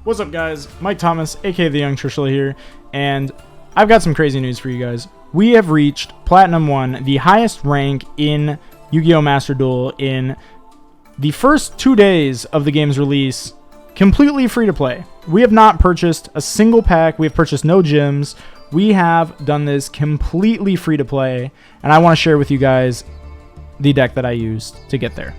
What's up, guys? Mike Thomas, aka the Young Trishula here, and I've got some crazy news for you guys. We have reached Platinum 1, the highest rank in Yu-Gi-Oh! Master Duel in the first 2 days of the game's release, completely free to play. We have not purchased a single pack, we have purchased no gems, we have done this completely free to play, and I want to share with you guys the deck that I used to get there.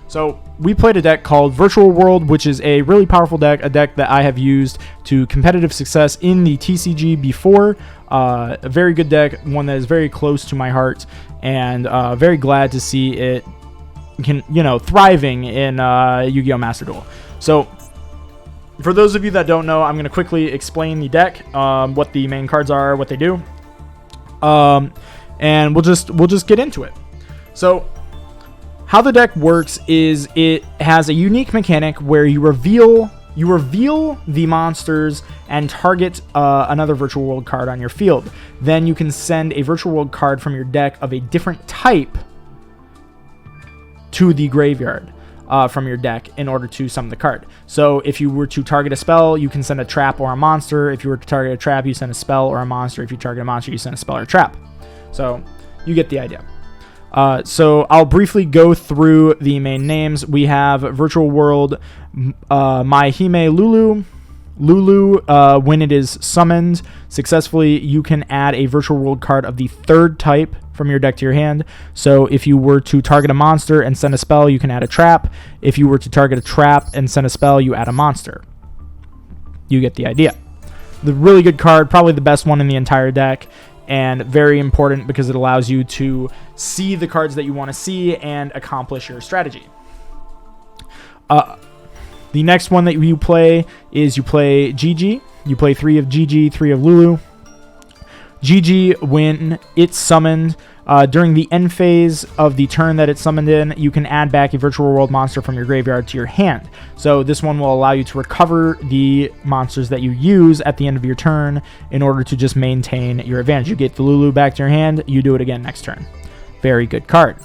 So we played a deck called Virtual World, which is a really powerful deck, a deck that I have used to competitive success in the TCG before. A very good deck, one that is very close to my heart, and very glad to see it thriving in Yu-Gi-Oh! Master Duel. So for those of you that don't know, I'm going to quickly explain the deck, what the main cards are, what they do, and we'll just get into it. So how the deck works is it has a unique mechanic where you reveal the monsters and target another Virtual World card on your field. Then you can send a Virtual World card from your deck of a different type to the graveyard from your deck in order to summon the card. So if you were to target a spell, you can send a trap or a monster. If you were to target a trap, you send a spell or a monster. If you target a monster, you send a spell or a trap. So you get the idea. So I'll briefly go through the main names. We have Virtual World Maihime Lulu. Lulu, when it is summoned successfully, you can add a Virtual World card of the third type from your deck to your hand. So if you were to target a monster and send a spell, you can add a trap. If you were to target a trap and send a spell, you add a monster. You get the idea. The really good card, probably the best one in the entire deck, and very important because it allows you to see the cards that you want to see and accomplish your strategy. The next one that you play is you play GG. You play 3 of GG, 3 of Lulu. GG, when it's summoned, during the end phase of the turn that it's summoned in, you can add back a Virtual World monster from your graveyard to your hand. So this one will allow you to recover the monsters that you use at the end of your turn in order to just maintain your advantage. You get the Lulu back to your hand, you do it again next turn. Very good card.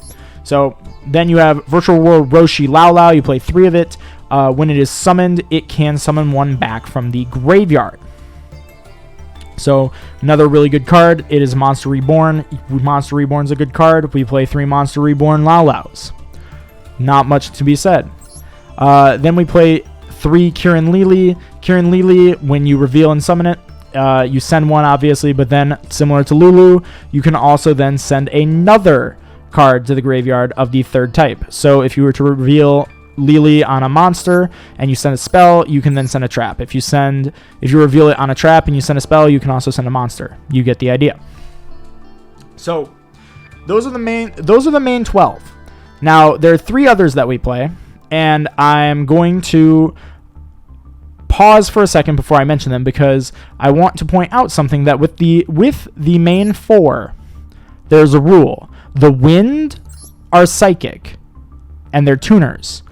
So then you have Virtual World Roshi Lao Lao. You play 3 of it. When it is summoned, it can summon one back from the graveyard. So another really good card, it is Monster Reborn. Monster Reborn is a good card. We play 3 Monster Reborn Lao Laos. Not much to be said. Then we play 3 Kirin Lili. Kirin Lili, when you reveal and summon it, you send one obviously, but then similar to Lulu, you can also then send another card to the graveyard of the third type. So if you were to reveal Lili on a monster and you send a spell, you can then send a trap. If you reveal it on a trap and you send a spell, you can also send a monster. You get the idea. So those are the main 12. Now there are 3 others that we play, and I'm going to pause for a second before I mention them because I want to point out something that with the main 4, there's a rule. The wind are psychic and they're tuners.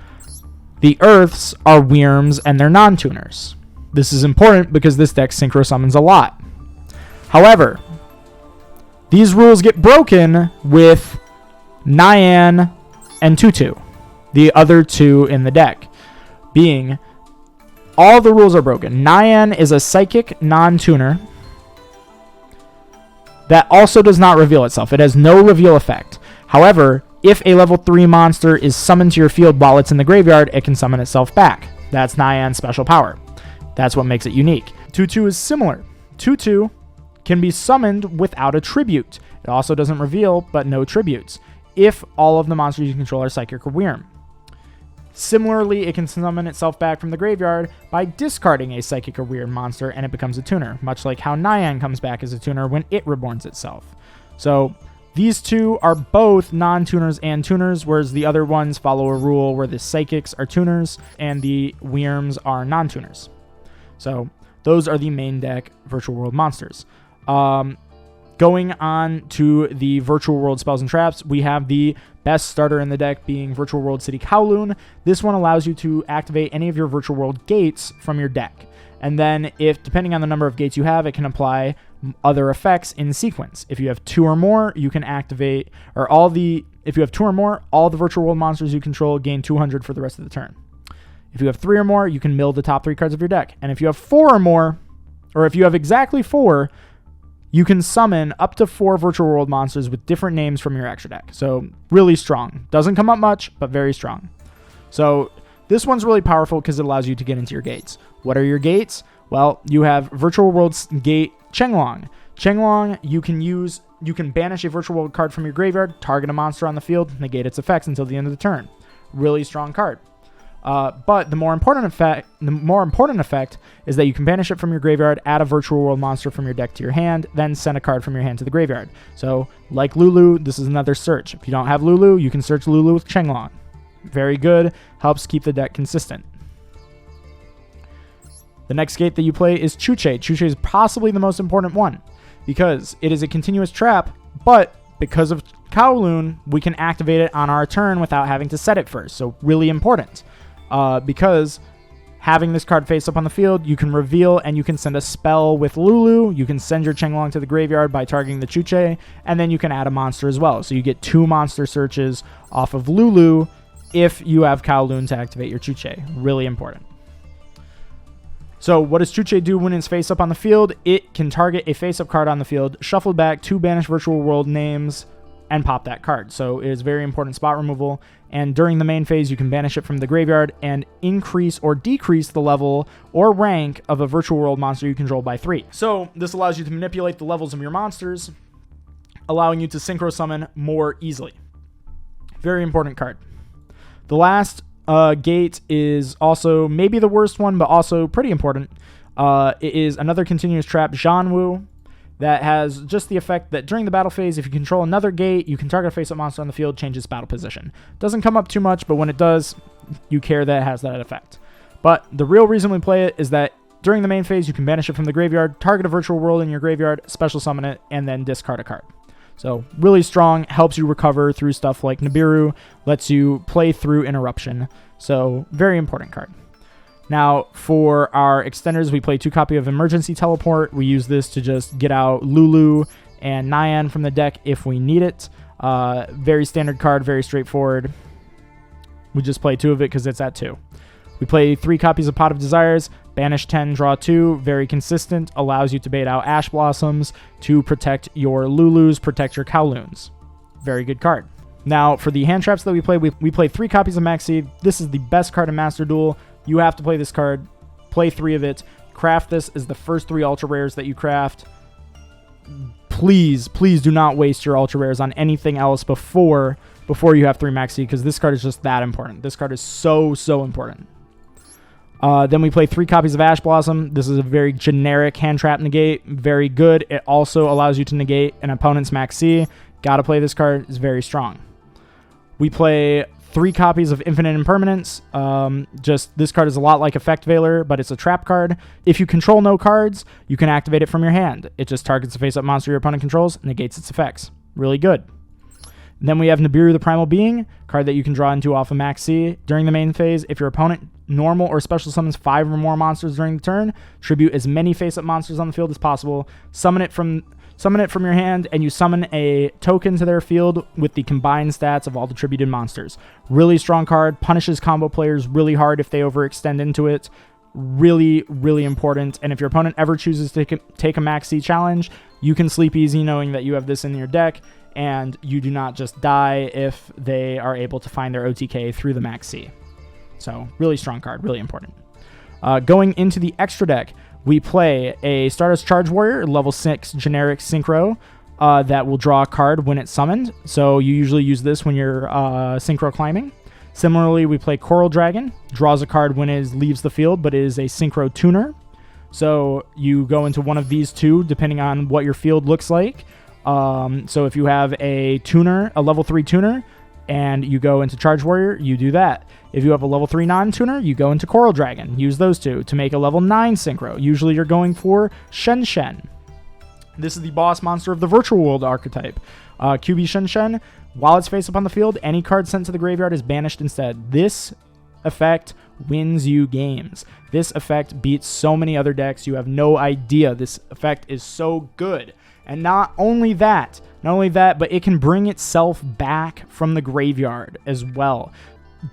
The earths are Wyrms and they're non-tuners. This is important because this deck synchro summons a lot. However, these rules get broken with Nyan and Tutu, the other 2 in the deck, being all the rules are broken. Nyan is a psychic non-tuner that also does not reveal itself. It has no reveal effect. However, if a level 3 monster is summoned to your field while it's in the graveyard, it can summon itself back. That's Nyan's special power. That's what makes it unique. Tutu is similar. Tutu can be summoned without a tribute. It also doesn't reveal, but no tributes, if all of the monsters you control are psychic or Wyrm. Similarly, it can summon itself back from the graveyard by discarding a psychic or Wyrm monster, and it becomes a tuner, much like how Nyan comes back as a tuner when it reborns itself. So these 2 are both non-tuners and tuners, whereas the other ones follow a rule where the psychics are tuners and the Wyrms are non-tuners. So those are the main deck Virtual World monsters. Going on to the Virtual World spells and traps, we have the best starter in the deck being Virtual World City Kowloon. This one allows you to activate any of your Virtual World gates from your deck. And then depending on the number of gates you have, it can apply other effects in sequence. If you have 2 or more, you can activate, if you have 2 or more, all the Virtual World monsters you control gain 200 for the rest of the turn. If you have 3 or more, you can mill the top 3 cards of your deck. And if you have 4 or more, or if you have exactly 4, you can summon up to 4 virtual world monsters with different names from your extra deck. So really strong. Doesn't come up much, but very strong. So this one's really powerful because it allows you to get into your gates. What are your gates? Well, you have Virtual World's Gate Chenglong. Chenglong, you can banish a Virtual World card from your graveyard, target a monster on the field, negate its effects until the end of the turn. Really strong card. But the more important effect is that you can banish it from your graveyard, add a Virtual World monster from your deck to your hand, then send a card from your hand to the graveyard. So, like Lulu, this is another search. If you don't have Lulu, you can search Lulu with Chenglong. Very good. Helps keep the deck consistent. The next gate that you play is Chuche. Chuche is possibly the most important one because it is a continuous trap, but because of Kowloon, we can activate it on our turn without having to set it first. So really important because having this card face up on the field, you can reveal and you can send a spell with Lulu. You can send your Chenglong to the graveyard by targeting the Chuche, and then you can add a monster as well. So you get 2 monster searches off of Lulu if you have Kowloon to activate your Chuche. Really important. So what does Chuche do when it's face up on the field? It can target a face up card on the field, shuffle back 2 banished virtual world names, and pop that card. So it is very important spot removal. And during the main phase, you can banish it from the graveyard and increase or decrease the level or rank of a virtual world monster you control by 3. So this allows you to manipulate the levels of your monsters, allowing you to synchro summon more easily. Very important card. The last gate is also maybe the worst one, but also pretty important. It is another continuous trap, Zhanwu, that has just the effect that during the battle phase, if you control another gate, you can target a face-up monster on the field, change its battle position. Doesn't come up too much, but when it does, you care that it has that effect. But the real reason we play it is that during the main phase, you can banish it from the graveyard, target a virtual world in your graveyard, special summon it, and then discard a card. So really strong, helps you recover through stuff like Nibiru, lets you play through Interruption. So very important card. Now for our extenders, we play 2 copies of Emergency Teleport. We use this to just get out Lulu and Nyan from the deck if we need it. Very standard card, very straightforward. We just play 2 of it because it's at 2. We play 3 copies of Pot of Desires, banish 10, draw 2, very consistent, allows you to bait out Ash Blossoms to protect your Lulus, protect your Kowloons. Very good card. Now, for the hand traps that we play 3 copies of Maxi. This is the best card in Master Duel. You have to play this card, play 3 of it, craft this as the first 3 ultra rares that you craft. Please do not waste your ultra rares on anything else before you have 3 Maxi, because this card is just that important. This card is so important. Then we play 3 copies of Ash Blossom. This is a very generic hand trap negate. Very good. It also allows you to negate an opponent's Max C. Gotta play this card. It's very strong. We play 3 copies of Infinite Impermanence. Just this card is a lot like Effect Veiler, but it's a trap card. If you control no cards, you can activate it from your hand. It just targets a face-up monster your opponent controls, negates its effects. Really good. Then we have Nibiru the Primal Being, card that you can draw into off of Max C. During the main phase, if your opponent normal or special summons 5 or more monsters during the turn, tribute as many face-up monsters on the field as possible, summon it from your hand, and you summon a token to their field with the combined stats of all the tributed monsters. Really strong card, punishes combo players really hard if they overextend into it. Really important. And if your opponent ever chooses to take a Max C challenge, you can sleep easy knowing that you have this in your deck, and you do not just die if they are able to find their OTK through the Max C. So really strong card, really important. Going into the extra deck, we play a Stardust Charge Warrior, level 6 generic synchro that will draw a card when it's summoned. So you usually use this when you're synchro climbing. Similarly, we play Coral Dragon, draws a card when it leaves the field, but is a synchro tuner. So you go into one of these 2 depending on what your field looks like. So if you have a tuner, a level 3 tuner, and you go into Charge Warrior, you do that. If you have a level 3 non-tuner, you go into Coral Dragon. Use those 2 to make a level 9 synchro. Usually you're going for Shen Shen. This is the boss monster of the Virtual World archetype. QB Shen Shen, while it's face up on the field, any card sent to the graveyard is banished instead. This effect wins you games. This effect beats so many other decks. You have no idea. This effect is so good. And not only that, but it can bring itself back from the graveyard as well.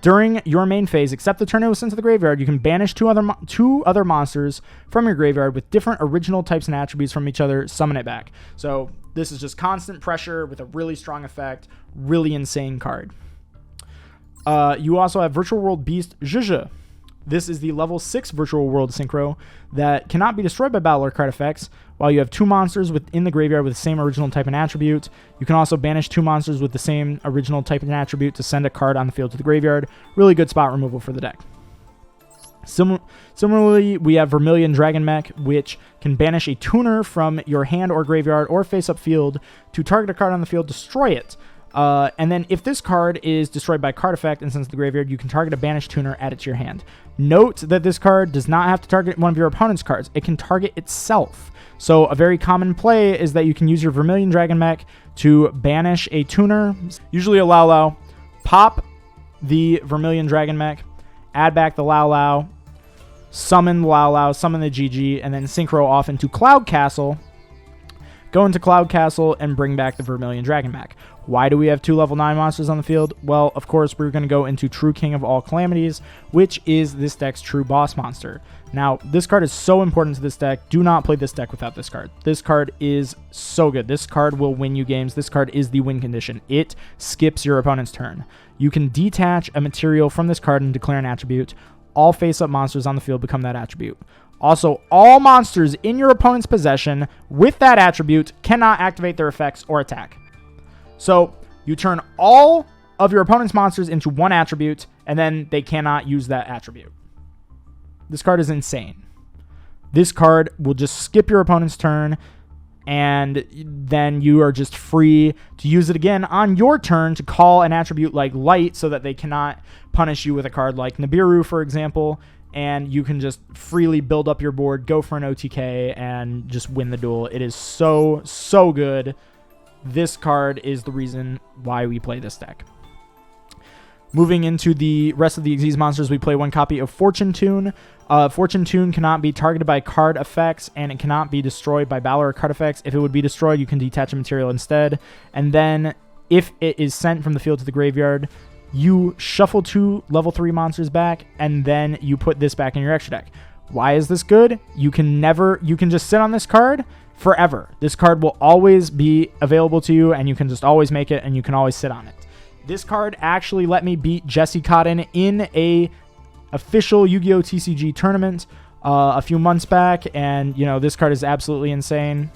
During your main phase, except the turn it was sent to the graveyard, you can banish two other monsters from your graveyard with different original types and attributes from each other, summon it back. So this is just constant pressure with a really strong effect, really insane card. You also have Virtual World Beast Zhuzh. This is the level 6 Virtual World Synchro that cannot be destroyed by battle or card effects. While you have 2 monsters within the graveyard with the same original type and attribute, you can also banish 2 monsters with the same original type and attribute to send a card on the field to the graveyard. Really good spot removal for the deck. Similarly, we have Vermilion Dragon Mech, which can banish a tuner from your hand or graveyard or face-up field to target a card on the field, destroy it. And then if this card is destroyed by card effect and sent to the graveyard, you can target a banished tuner, add it to your hand. Note that this card does not have to target one of your opponent's cards. It can target itself. So a very common play is that you can use your Vermilion Dragon Mech to banish a tuner, usually a Lao, pop the Vermilion Dragon Mech, add back the Lao, summon the Lao, summon the GG, and then synchro off into Cloud Castle, go into Cloud Castle, and bring back the Vermilion Dragon Mech. Why do we have 2 level 9 monsters on the field? Well, of course, we're going to go into True King of all Calamities, which is this deck's true boss monster. Now, this card is so important to this deck. Do not play this deck without this card. This card is so good. This card will win you games. This card is the win condition. It skips your opponent's turn. You can detach a material from this card and declare an attribute. All face-up monsters on the field become that attribute. Also, all monsters in your opponent's possession with that attribute cannot activate their effects or attack. So you turn all of your opponent's monsters into one attribute, and then they cannot use that attribute. This card is insane. This card will just skip your opponent's turn, and then you are just free to use it again on your turn to call an attribute like Light so that they cannot punish you with a card like Nibiru, for example, and you can just freely build up your board, go for an OTK, and just win the duel. It is so, so good. This card is the reason why we play this deck. Moving into the rest of the Xyz monsters, we play 1 copy of Fortune Tune. Fortune Tune cannot be targeted by card effects, and it cannot be destroyed by battle or card effects. If it would be destroyed, you can detach a material instead. And then, if it is sent from the field to the graveyard, you shuffle 2 level 3 monsters back, and then you put this back in your extra deck. Why is this good? You can just sit on this card forever. This card will always be available to you, and you can just always make it, and you can always sit on it. This card actually let me beat Jesse Cotton in a official Yu-Gi-Oh! TCG tournament a few months back, and this card is absolutely insane.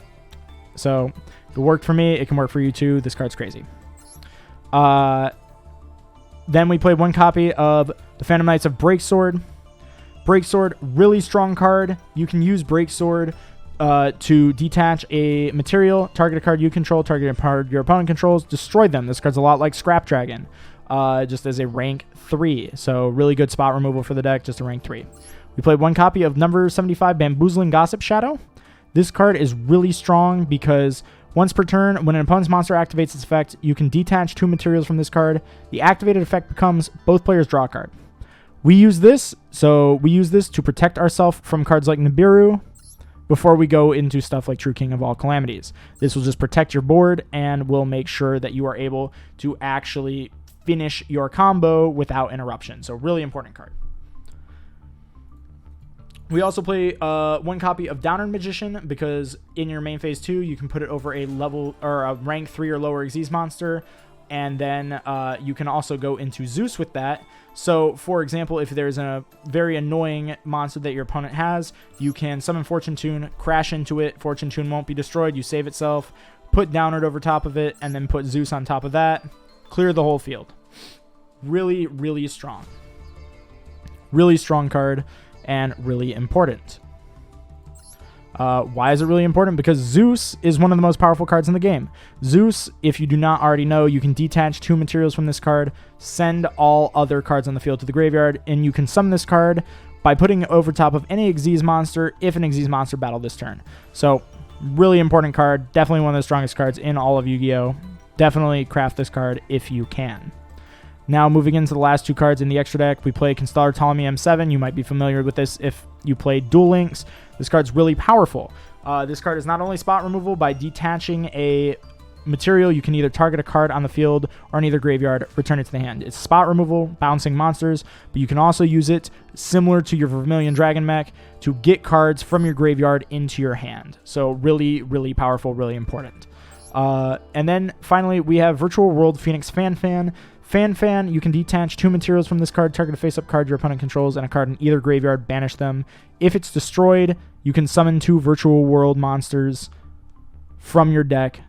So if it worked for me, it can work for you too. This card's crazy. Then we played 1 copy of the Phantom Knights of Breaksword. Breaksword, really strong card. You can use Breaksword to detach a material, target a card you control, target a card your opponent controls, destroy them. This card's a lot like Scrap Dragon, just as a rank 3. So really good spot removal for the deck, just a rank 3. We played 1 copy of number 75 Bamboozling Gossip Shadow. This card is really strong because once per turn, when an opponent's monster activates its effect, you can detach 2 materials from this card. The activated effect becomes both players draw a card. We use this to protect ourselves from cards like Nibiru before we go into stuff like True King of all Calamities. This will just protect your board and will make sure that you are able to actually finish your combo without interruption. So really important card. We also play 1 copy of Downer Magician because in your main phase 2, you can put it over a level or a rank 3 or lower Xyz monster, and then you can also go into Zeus with that. So, for example, if there's a very annoying monster that your opponent has, you can summon Fortune Tune, crash into it. Fortune Tune won't be destroyed. You save itself, put Downard over top of it, and then put Zeus on top of that. Clear the whole field. Really, really strong. Really strong card and really important. Why is it really important? Because Zeus is one of the most powerful cards in the game. Zeus, if you do not already know, you can detach 2 materials from this card, send all other cards on the field to the graveyard, and you can summon this card by putting it over top of any Xyz monster if an Xyz monster battled this turn. So, really important card. Definitely one of the strongest cards in all of Yu-Gi-Oh! Definitely craft this card if you can. Now, moving into the last 2 cards in the extra deck, we play Constellar Ptolemy M7. You might be familiar with this if you play Duel Links. This card's really powerful. This card is not only spot removal by detaching a material, you can either target a card on the field or in either graveyard, return it to the hand. It's spot removal, bouncing monsters, but you can also use it similar to your Vermilion Dragon mech to get cards from your graveyard into your hand. So really, really powerful, really important. And then finally, we have Virtual World Phoenix Fan. You can detach 2 materials from this card, target a face-up card your opponent controls, and a card in either graveyard, banish them. If it's destroyed, you can summon 2 Virtual World monsters from your deck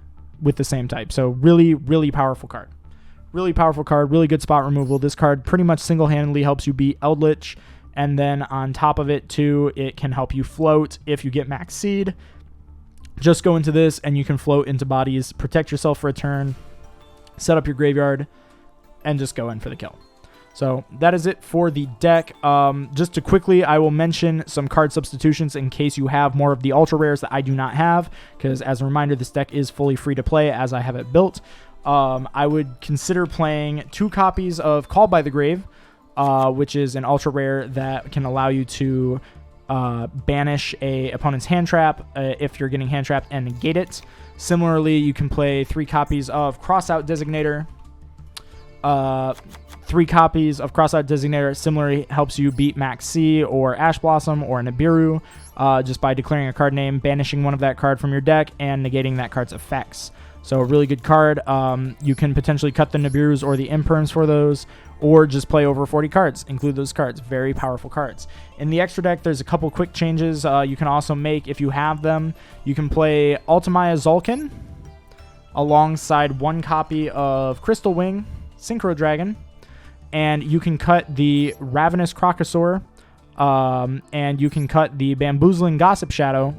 with the same type. So really, really powerful card. Really powerful card, really good spot removal. This card pretty much single-handedly helps you beat Eldritch, and then on top of it, too, it can help you float if you get max seed. Just go into this, and you can float into bodies, protect yourself for a turn, set up your graveyard, and just go in for the kill. So that is it for the deck. Just to quickly, I will mention some card substitutions in case you have more of the ultra rares that I do not have, because as a reminder, this deck is fully free to play as I have it built. I would consider playing 2 copies of Called by the Grave, which is an ultra rare that can allow you to banish a opponent's hand trap if you're getting hand trapped and negate it. Similarly, you can play 3 copies of Crossout Designator. 3 copies of Crossout Designator similarly helps you beat Max C or Ash Blossom or Nibiru just by declaring a card name, banishing one of that card from your deck, and negating that card's effects. So a really good card. You can potentially cut the Nibirus or the Imperms for those, or just play over 40 cards. Include those cards. Very powerful cards. In the extra deck, there's a couple quick changes you can also make if you have them. You can play Ultimaya Zulkin alongside 1 copy of Crystal Wing Synchro Dragon, and you can cut the Ravenous Crocosaur, and you can cut the Bamboozling Gossip Shadow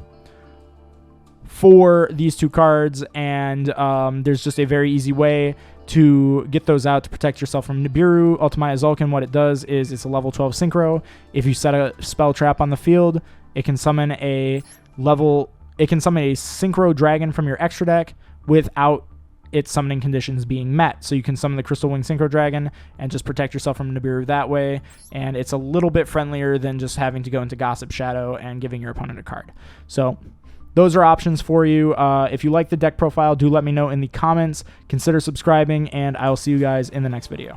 for these 2 cards, and there's just a very easy way to get those out to protect yourself from Nibiru. Ultimaya Zulkin, what it does is it's a level 12 synchro. If you set a spell trap on the field, it can summon a synchro dragon from your extra deck without its summoning conditions being met. So you can summon the Crystal Wing Synchro Dragon and just protect yourself from Nibiru that way, and it's a little bit friendlier than just having to go into Gossip Shadow and giving your opponent a card. So those are options for you. If you like the deck profile, do let me know in the comments. Consider subscribing, and I'll see you guys in the next video.